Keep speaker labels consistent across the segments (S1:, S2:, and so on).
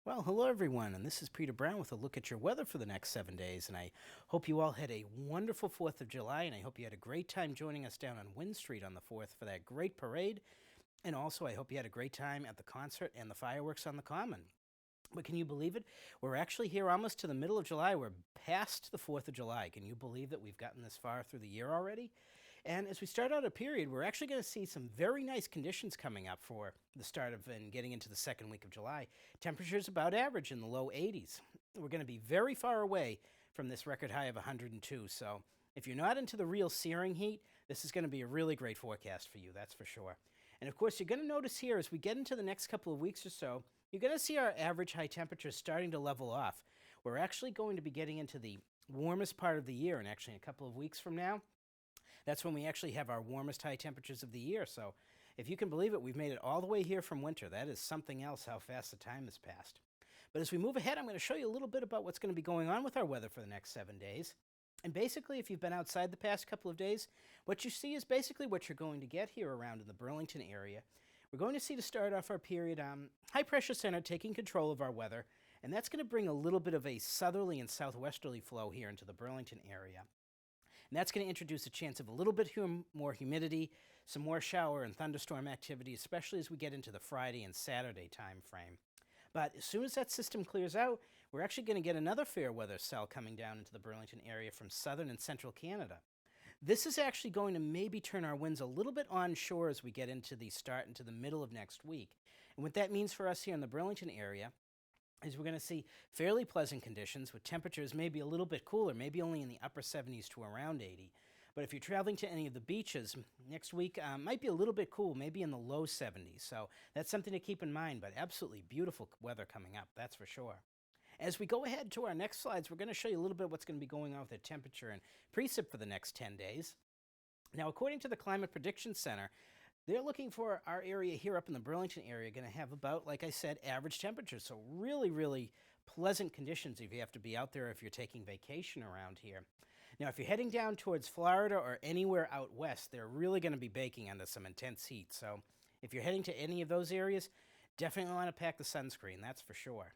S1: Well, hello everyone, and this is Peter Brown with a look at your weather for the next 7 days. And I hope you all had a wonderful 4th of July, and I hope you had a great time joining us down on Wynn Street on the 4th for that great parade. And also, I hope you had a great time at the concert and the fireworks on the Common. But can you believe it? We're actually here almost to the middle of July. We're past the 4th of July. Can you believe that we've gotten this far through the year already? And as we start out a period, we're actually going to see some very nice conditions coming up for the start of and getting into the second week of July. Temperatures about average in the low 80s. We're going to be very far away from this record high of 102. So if you're not into the real searing heat, this is going to be a really great forecast for you, that's for sure. And of course, you're going to notice here as we get into the next couple of weeks or so, you're going to see our average high temperatures starting to level off. We're actually going to be getting into the warmest part of the year, and actually in a couple of weeks from now, that's when we actually have our warmest high temperatures of the year. So if you can believe it, we've made it all the way here from winter. That is something else, how fast the time has passed. But as we move ahead, I'm going to show you a little bit about what's going to be going on with our weather for the next 7 days. And basically, if you've been outside the past couple of days, what you see is basically what you're going to get here around in the Burlington area. We're going to see to start off our period high pressure center taking control of our weather, and that's going to bring a little bit of a southerly and southwesterly flow here into the Burlington area. And that's going to introduce a chance of a little bit more humidity, some more shower and thunderstorm activity, especially as we get into the Friday and Saturday time frame. But as soon as that system clears out, we're actually going to get another fair weather cell coming down into the Burlington area from southern and central Canada. This is actually going to maybe turn our winds a little bit onshore as we get into the start into the middle of next week. And what that means for us here in the Burlington area is we're going to see fairly pleasant conditions with temperatures maybe a little bit cooler, maybe only in the upper 70s to around 80. But if you're traveling to any of the beaches, next week might be a little bit cool, maybe in the low 70s. So that's something to keep in mind, but absolutely beautiful weather coming up, that's for sure. As we go ahead to our next slides, we're going to show you a little bit of what's going to be going on with the temperature and precip for the next 10 days. Now, according to the Climate Prediction Center, they're looking for our area here up in the Burlington area going to have about, like I said, average temperatures. So really, really pleasant conditions if you have to be out there if you're taking vacation around here. Now, if you're heading down towards Florida or anywhere out west, they're really going to be baking under some intense heat. So if you're heading to any of those areas, definitely want to pack the sunscreen, that's for sure.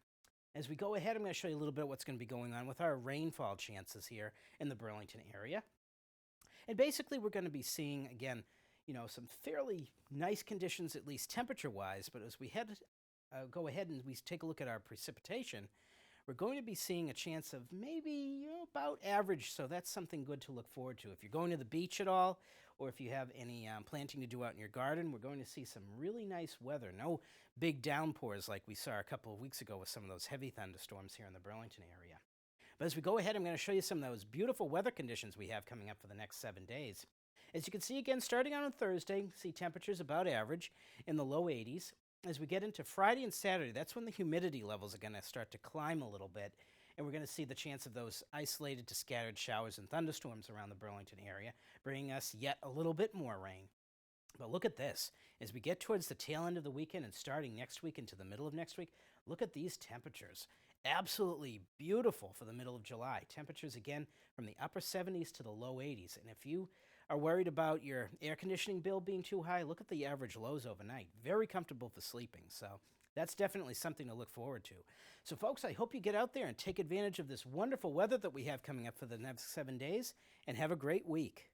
S1: As we go ahead, I'm going to show you a little bit of what's going to be going on with our rainfall chances here in the Burlington area. And basically, we're going to be seeing, again, some fairly nice conditions, at least temperature-wise. But as we go ahead and we take a look at our precipitation, we're going to be seeing a chance of maybe about average. So that's something good to look forward to. If you're going to the beach at all, or if you have any planting to do out in your garden, we're going to see some really nice weather. No big downpours like we saw a couple of weeks ago with some of those heavy thunderstorms here in the Burlington area. But as we go ahead, I'm going to show you some of those beautiful weather conditions we have coming up for the next 7 days. As you can see, again, starting on Thursday, see temperatures about average in the low 80s. As we get into Friday and Saturday, that's when the humidity levels are going to start to climb a little bit, and we're going to see the chance of those isolated to scattered showers and thunderstorms around the Burlington area, bringing us yet a little bit more rain. But look at this. As we get towards the tail end of the weekend and starting next week into the middle of next week, look at these temperatures. Absolutely beautiful for the middle of July. Temperatures, again, from the upper 70s to the low 80s. And if you are worried about your air conditioning bill being too high, look at the average lows overnight. Very comfortable for sleeping. So that's definitely something to look forward to. So, folks, I hope you get out there and take advantage of this wonderful weather that we have coming up for the next 7 days, and have a great week.